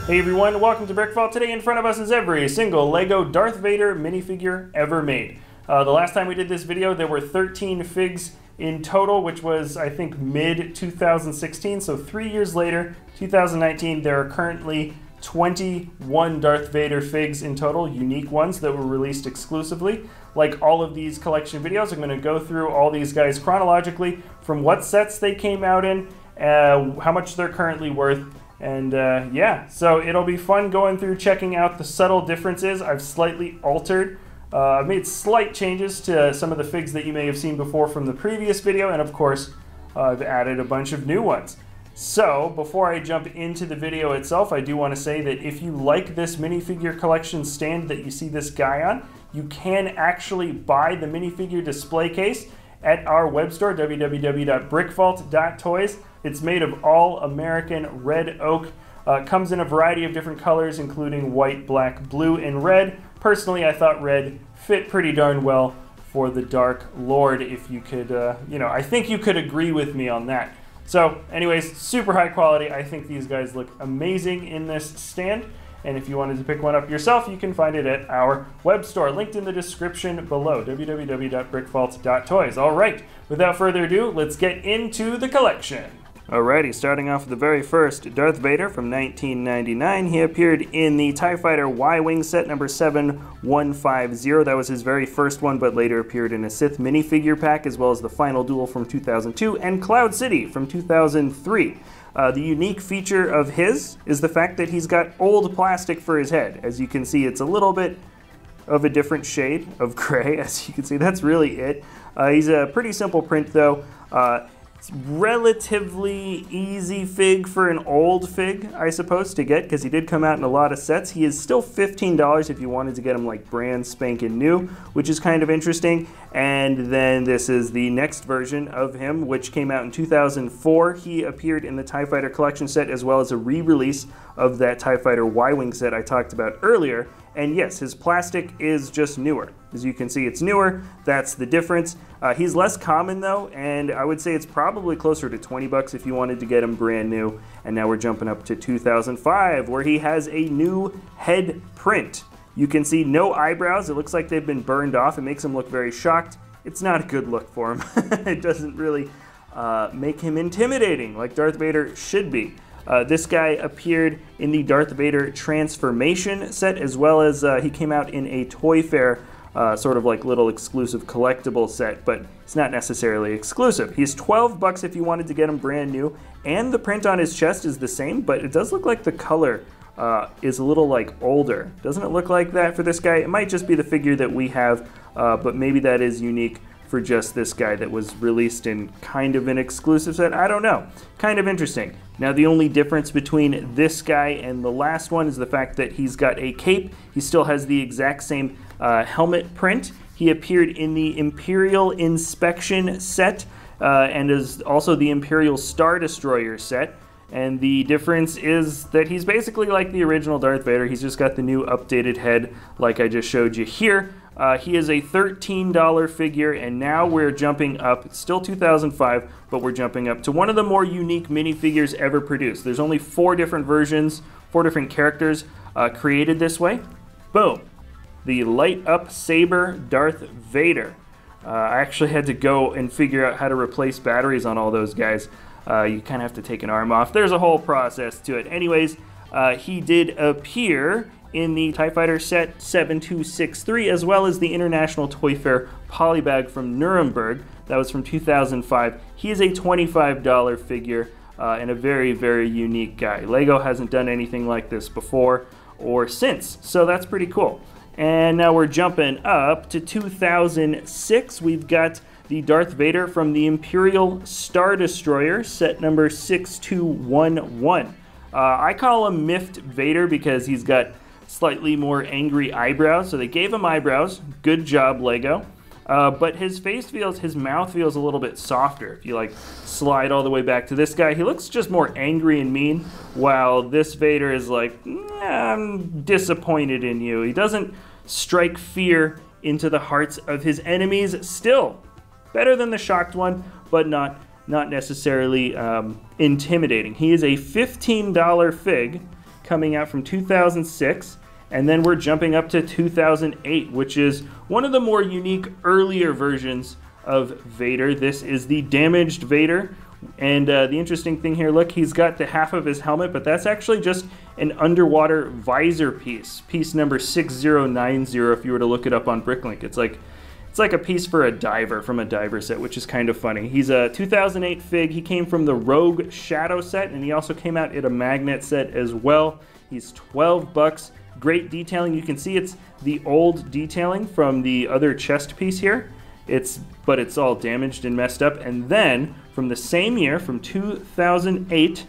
Hey everyone, welcome to BrickVault. Today in front of us is every single LEGO Darth Vader minifigure ever made. The last time we did this video, there were 13 figs in total, which was, I think, mid-2016. So 3 years later, 2019, there are currently 21 Darth Vader figs in total, unique ones that were released exclusively. Like all of these collection videos, I'm going to go through all these guys chronologically from what sets they came out in, how much they're currently worth, and yeah, so it'll be fun going through checking out the subtle differences. I've slightly altered, I've made slight changes to some of the figs that you may have seen before from the previous video, and of course, I've added a bunch of new ones. So, before I jump into the video itself, I do want to say that if you like this minifigure collection stand that you see this guy on, you can actually buy the minifigure display case at our web store, www.brickvault.toys. It's made of all American red oak. Comes in a variety of different colors, including white, black, blue, and red. Personally, I thought red fit pretty darn well for the Dark Lord, if you could, I think you could agree with me on that. So, anyways, super high quality. I think these guys look amazing in this stand. And if you wanted to pick one up yourself, you can find it at our web store, linked in the description below, www.brickvault.toys. All right, without further ado, let's get into the collection. Alrighty, starting off with the very first, Darth Vader from 1999. He appeared in the TIE Fighter Y-Wing set number 7150. That was his very first one, but later appeared in a Sith minifigure pack, as well as the Final Duel from 2002 and Cloud City from 2003. The unique feature of his is the fact that he's got old plastic for his head. As you can see, it's a little bit of a different shade of gray. As you can see, that's really it. He's a pretty simple print, though. It's relatively easy fig for an old fig, I suppose, to get, because he did come out in a lot of sets. He is still $15 if you wanted to get him like brand spanking new, which is kind of interesting. And then this is the next version of him, which came out in 2004. He appeared in the TIE Fighter collection set, as well as a re-release of that TIE Fighter Y-Wing set I talked about earlier. And yes, his plastic is just newer. As you can see, it's newer. That's the difference. He's less common though, and I would say it's probably closer to 20 bucks if you wanted to get him brand new. And now we're jumping up to 2005, where he has a new head print. You can see no eyebrows. It looks like they've been burned off. It makes him look very shocked. It's not a good look for him. It doesn't really make him intimidating like Darth Vader should be. This guy appeared in the Darth Vader Transformation set, as well as he came out in a Toy Fair sort of like little exclusive collectible set, but it's not necessarily exclusive. He's 12 bucks if you wanted to get him brand new, and the print on his chest is the same, but it does look like the color is a little like older. Doesn't it look like that for this guy? It might just be the figure that we have, but maybe that is unique for just this guy that was released in kind of an exclusive set. I don't know. Kind of interesting. Now, the only difference between this guy and the last one is the fact that he's got a cape. He still has the exact same helmet print. He appeared in the Imperial Inspection set and is also the Imperial Star Destroyer set. And the difference is that he's basically like the original Darth Vader. He's just got the new updated head like I just showed you here. He is a $13 figure, and now we're jumping up. It's still 2005, but we're jumping up to one of the more unique minifigures ever produced. There's only 4 different versions, 4 different characters created this way. Boom. The light up Saber Darth Vader. I actually had to go and figure out how to replace batteries on all those guys. You kind of have to take an arm off. There's a whole process to it. Anyways, he did appear in the TIE Fighter set 7263, as well as the International Toy Fair Polybag from Nuremberg. That was from 2005. He is a $25 figure and a very, very unique guy. LEGO hasn't done anything like this before or since, so that's pretty cool. And now we're jumping up to 2006. We've got the Darth Vader from the Imperial Star Destroyer, set number 6211. I call him Miffed Vader because he's got slightly more angry eyebrows, so they gave him eyebrows. Good job, LEGO. But his mouth feels a little bit softer. If you like slide all the way back to this guy, he looks just more angry and mean, while this Vader is like, I'm disappointed in you. He doesn't strike fear into the hearts of his enemies. Still better than the shocked one, but not necessarily intimidating. He is a $15 fig, coming out from 2006. And then we're jumping up to 2008, which is one of the more unique earlier versions of Vader. This is the damaged Vader. And the interesting thing here, look, he's got the half of his helmet, but that's actually just an underwater visor piece. Piece number 6090 if you were to look it up on BrickLink. It's like a piece for a diver from a diver set, which is kind of funny. He's a 2008 fig. He came from the Rogue Shadow set, and he also came out at a magnet set as well. He's 12 bucks. Great detailing. You can see it's the old detailing from the other chest piece here. But it's all damaged and messed up. And then from the same year, from 2008,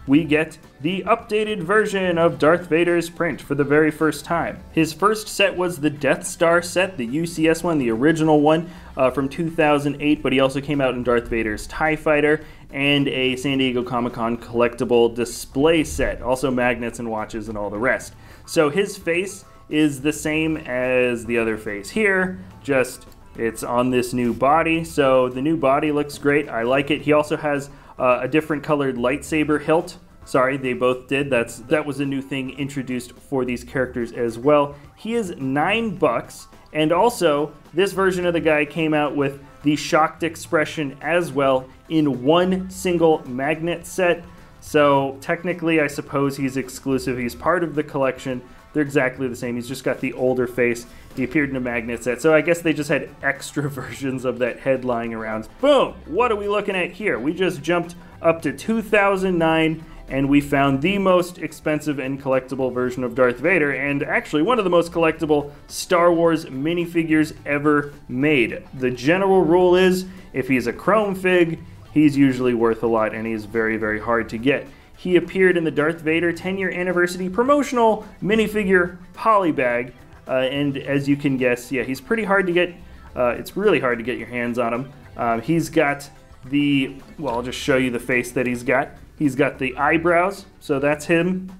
we get the updated version of Darth Vader's print for the very first time. His first set was the Death Star set, the UCS one, the original one from 2008, but he also came out in Darth Vader's TIE Fighter and a San Diego Comic-Con collectible display set, also magnets and watches and all the rest. So his face is the same as the other face here, just it's on this new body. So the new body looks great. I like it. He also has a different colored lightsaber hilt. Sorry, they both did. That was a new thing introduced for these characters as well. He is 9 bucks, and also this version of the guy came out with the shocked expression as well in one single magnet set. So technically, I suppose he's exclusive. He's part of the collection. They're exactly the same. He's just got the older face. He appeared in a magnet set. So I guess they just had extra versions of that head lying around. Boom! What are we looking at here? We just jumped up to 2009 and we found the most expensive and collectible version of Darth Vader, and actually one of the most collectible Star Wars minifigures ever made. The general rule is, if he's a chrome fig, he's usually worth a lot, and he's very, very hard to get. He appeared in the Darth Vader 10-year anniversary promotional minifigure polybag, and as you can guess, yeah, he's pretty hard to get. It's really hard to get your hands on him. He's got well, I'll just show you the face that he's got. He's got the eyebrows, so that's him.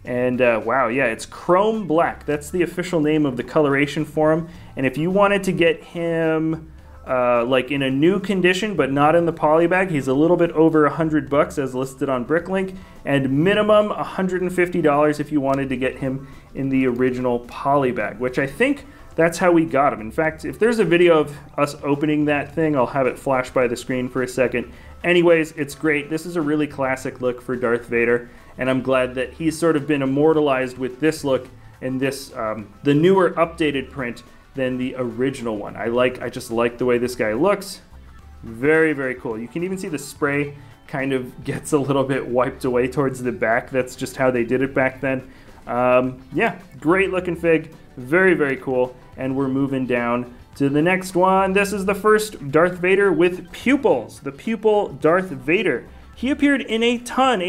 And wow, yeah, it's chrome black. That's the official name of the coloration for him. And if you wanted to get him like in a new condition, but not in the polybag, he's a little bit over $100 as listed on BrickLink, and minimum $150 if you wanted to get him in the original polybag, which I think that's how we got him. In fact, if there's a video of us opening that thing, I'll have it flash by the screen for a second. Anyways, it's great. This is a really classic look for Darth Vader, and I'm glad that he's sort of been immortalized with this look and this, the newer updated print than the original one. I just like the way this guy looks. Very, very cool. You can even see the spray kind of gets a little bit wiped away towards the back. That's just how they did it back then. Yeah, great looking fig. Very, very cool. And we're moving down to the next one. This is the first Darth Vader with pupils. The Pupil Darth Vader. He appeared in a ton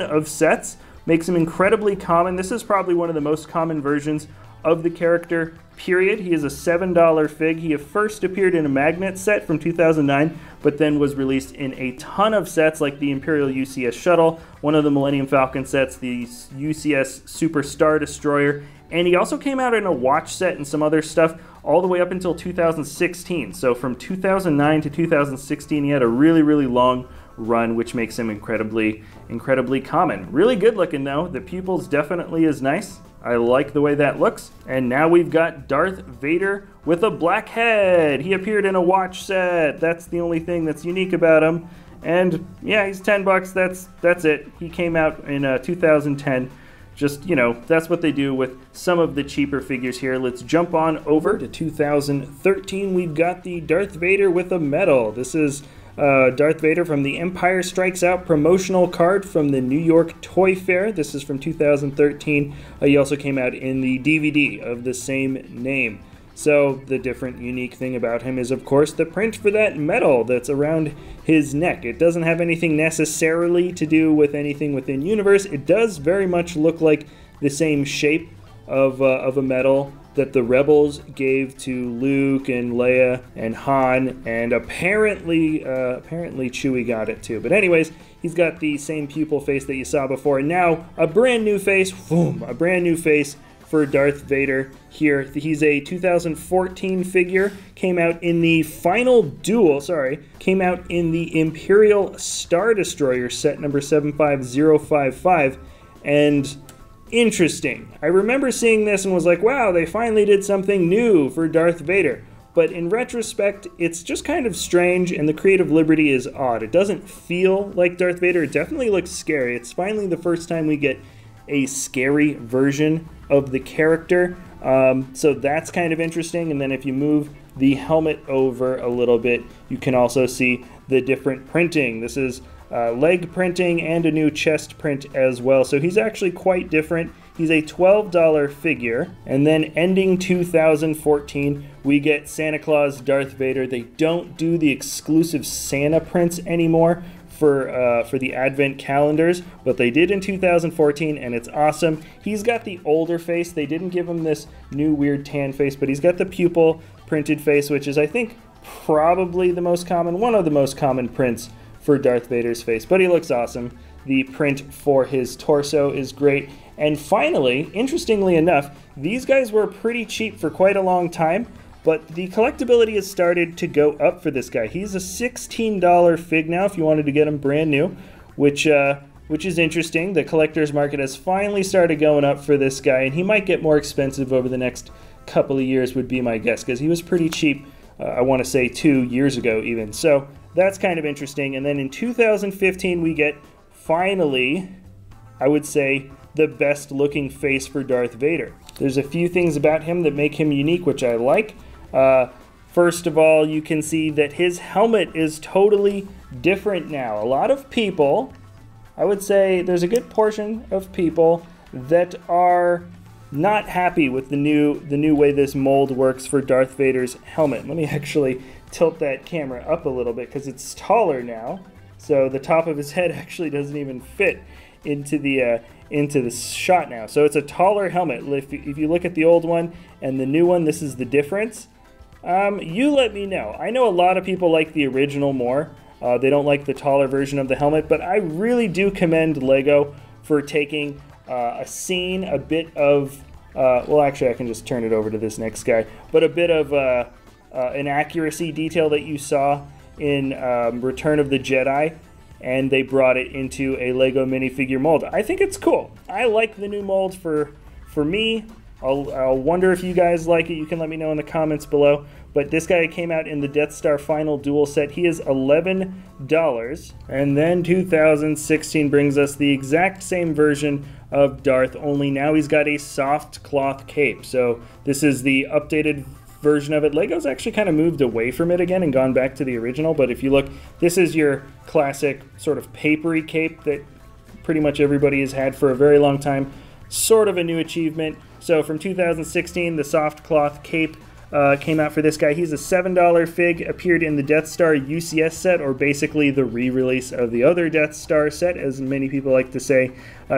of sets. Makes him incredibly common. This is probably one of the most common versions of the character, period. He is a $7 fig. He first appeared in a magnet set from 2009, but then was released in a ton of sets like the Imperial UCS Shuttle, one of the Millennium Falcon sets, the UCS Super Star Destroyer, and he also came out in a watch set and some other stuff all the way up until 2016. So from 2009 to 2016, he had a really, really long run, which makes him incredibly common. Really good looking though. The pupils definitely is nice. I like the way that looks. And now we've got Darth Vader with a Blackhead. He appeared in a watch set. That's the only thing that's unique about him. And yeah, he's 10 bucks. That's it. He came out in 2010. Just, you know, that's what they do with some of the cheaper figures here. Let's jump on over to 2013. We've got the Darth Vader with a medal. This is Darth Vader from the Empire Strikes Out promotional card from the New York Toy Fair. This is from 2013. He also came out in the DVD of the same name. So the different unique thing about him is, of course, the print for that medal that's around his neck. It doesn't have anything necessarily to do with anything within universe. It does very much look like the same shape of a medal that the Rebels gave to Luke and Leia and Han, and apparently Chewie got it too. But anyways, he's got the same pupil face that you saw before, and now a brand new face, boom, a brand new face for Darth Vader here. He's a 2014 figure, came out in the final duel, came out in the Imperial Star Destroyer set number 75055. and interesting. I remember seeing this and was like, wow, they finally did something new for Darth Vader. But in retrospect, it's just kind of strange, and the creative liberty is odd. It doesn't feel like Darth Vader. It definitely looks scary. It's finally the first time we get a scary version of the character. So that's kind of interesting. And then if you move the helmet over a little bit, you can also see the different printing. This is leg printing and a new chest print as well. So he's actually quite different. He's a $12 figure. And then ending 2014, we get Santa Claus Darth Vader. They don't do the exclusive Santa prints anymore for the Advent calendars, but they did in 2014, and it's awesome. He's got the older face. They didn't give him this new weird tan face, but he's got the pupil printed face, which is, I think, probably the most common, one of the most common prints for Darth Vader's face, but he looks awesome. The print for his torso is great. And finally, interestingly enough, these guys were pretty cheap for quite a long time, but the collectability has started to go up for this guy. He's a $16 fig now if you wanted to get him brand new, which is interesting. The collector's market has finally started going up for this guy, and he might get more expensive over the next couple of years would be my guess, because he was pretty cheap, I want to say 2 years ago even. So that's kind of interesting. And then in 2015 we get, finally, I would say, the best looking face for Darth Vader. There's a few things about him that make him unique, which I like. First of all, you can see that his helmet is totally different now. A lot of people, I would say there's a good portion of people that are not happy with the new way this mold works for Darth Vader's helmet. Let me actually tilt that camera up a little bit because it's taller now. So the top of his head actually doesn't even fit into the shot now. So it's a taller helmet. If you look at the old one and the new one, this is the difference. You let me know. I know a lot of people like the original more. They don't like the taller version of the helmet, but I really do commend LEGO for taking a scene, a bit of, well, actually I can just turn it over to this next guy, but a bit of an accuracy detail that you saw in Return of the Jedi, and they brought it into a LEGO minifigure mold. I think it's cool. I like the new mold for me. I'll wonder if you guys like it. You can let me know in the comments below. But this guy came out in the Death Star Final Duel set. He is $11. And then 2016 brings us the exact same version of Darth, only now he's got a soft cloth cape. So this is the updated version of it. LEGO's actually kind of moved away from it again and gone back to the original, but if you look, this is your classic sort of papery cape that pretty much everybody has had for a very long time. Sort of a new achievement. So from 2016, the soft cloth cape came out for this guy. He's a $7 fig, appeared in the Death Star UCS set, or basically the re-release of the other Death Star set, as many people like to say.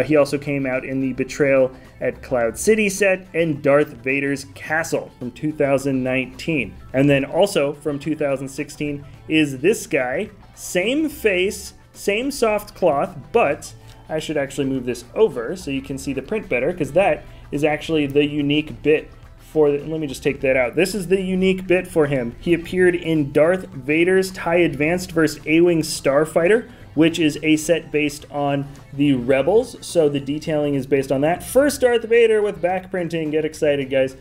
He also came out in the Betrayal at Cloud City set and Darth Vader's Castle from 2019. And then also from 2016 is this guy, same face, same soft cloth, but I should actually move this over so you can see the print better, because that is actually the unique bit for let me just take that out. This is the unique bit for him. He appeared in Darth Vader's TIE Advanced vs. A-Wing Starfighter, which is a set based on the Rebels, so the detailing is based on that. First Darth Vader with back printing. Get excited, guys.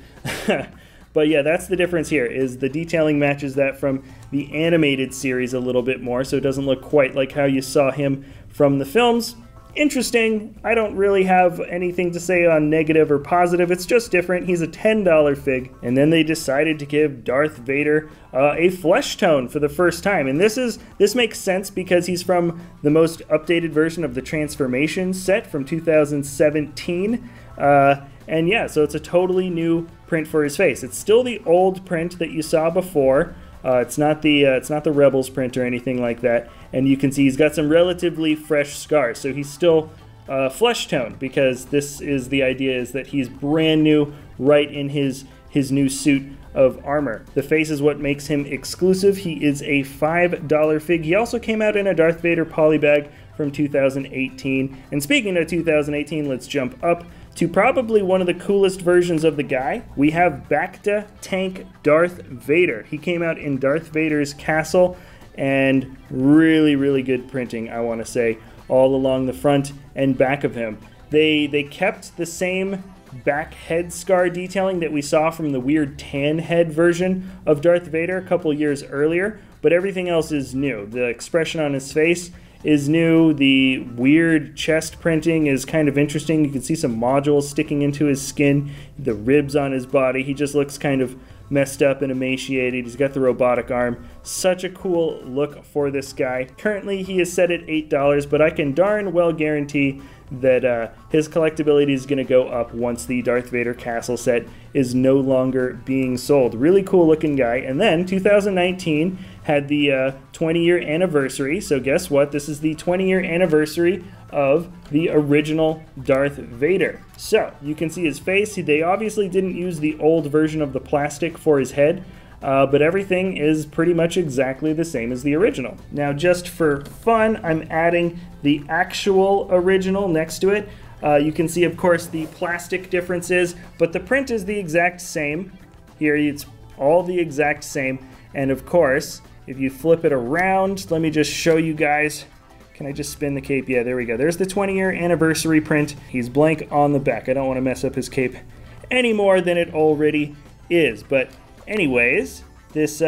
But yeah, that's the difference here, is the detailing matches that from the animated series a little bit more, so it doesn't look quite like how you saw him from the films. Interesting. I don't really have anything to say on negative or positive. It's just different. He's a $10 fig. And then they decided to give Darth Vader a flesh tone for the first time. And this makes sense because he's from the most updated version of the Transformation set from 2017. And yeah, so it's a totally new print for his face. It's still the old print that you saw before. It's not the Rebels print or anything like that. And you can see he's got some relatively fresh scars, so he's still flesh toned, because this is the idea, is that he's brand new right in his new suit of armor. The face is what makes him exclusive. He is a $5 fig. He also came out in a Darth Vader polybag from 2018. And speaking of 2018, let's jump up to probably one of the coolest versions of the guy. We have Bacta Tank Darth Vader. He came out in Darth Vader's Castle, and really, really good printing, I want to say, all along the front and back of him. They kept the same back head scar detailing that we saw from the weird tan head version of Darth Vader a couple years earlier, but everything else is new. The expression on his face is new. The weird chest printing is kind of interesting. You can see some modules sticking into his skin, the ribs on his body. He just looks kind of messed up and emaciated. He's got the robotic arm. Such a cool look for this guy. Currently he is set at $8, but I can darn well guarantee that his collectability is going to go up once the Darth Vader castle set is no longer being sold. Really cool looking guy. And then 2019 had the 20-year anniversary. So guess what? This is the 20-year anniversary of the original Darth Vader. So you can see his face. They obviously didn't use the old version of the plastic for his head. But everything is pretty much exactly the same as the original. Now, just for fun, I'm adding the actual original next to it. You can see, of course, the plastic differences, but the print is the exact same. Here, it's all the exact same. And of course, if you flip it around, let me just show you guys. Can I just spin the cape? Yeah, there we go. There's the 20-year anniversary print. He's blank on the back. I don't want to mess up his cape any more than it already is, but anyways, this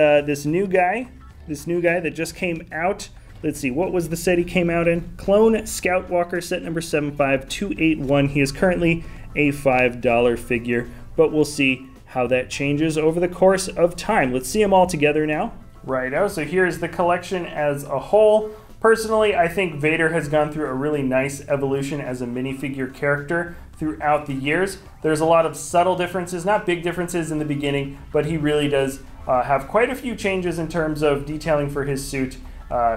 new guy that just came out, let's see, what was the set he came out in? Clone Scout Walker, set number 75281. He is currently a $5 figure, but we'll see how that changes over the course of time. Let's see them all together now. Righto, so here's the collection as a whole. Personally, I think Vader has gone through a really nice evolution as a minifigure character throughout the years. There's a lot of subtle differences, not big differences in the beginning, but he really does have quite a few changes in terms of detailing for his suit,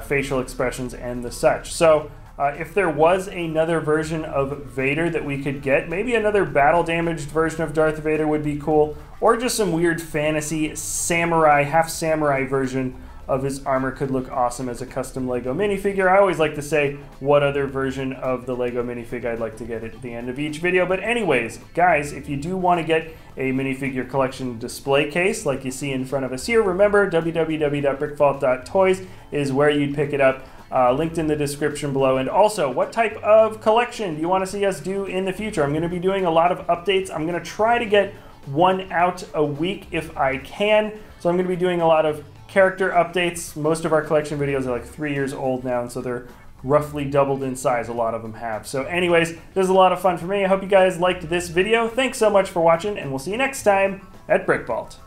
facial expressions, and the such. So if there was another version of Vader that we could get, maybe another battle-damaged version of Darth Vader would be cool, or just some weird fantasy samurai, half-samurai version of his armor could look awesome as a custom Lego minifigure. I always like to say what other version of the Lego minifig I'd like to get at the end of each video. But anyways, guys, if you do want to get a minifigure collection display case like you see in front of us here, remember www.brickvault.toys is where you'd pick it up. Linked in the description below. And also, what type of collection do you want to see us do in the future? I'm going to be doing a lot of updates. I'm going to try to get one out a week if I can. So I'm going to be doing a lot of character updates. Most of our collection videos are like 3 years old now, and so they're roughly doubled in size, a lot of them have. So anyways, this is a lot of fun for me. I hope you guys liked this video. Thanks so much for watching, and we'll see you next time at BrickVault.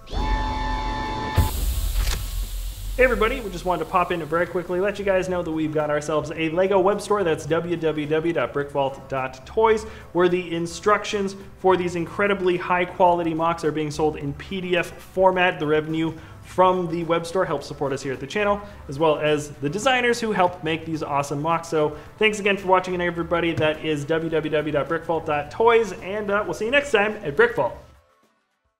Hey everybody, we just wanted to pop in very quickly, let you guys know that we've got ourselves a Lego web store. That's www.brickvault.toys, where the instructions for these incredibly high quality MOCs are being sold in PDF format. The revenue from the web store helps support us here at the channel, as well as the designers who help make these awesome MOCs. So thanks again for watching, everybody. That is www.brickvault.toys, and we'll see you next time at BrickVault.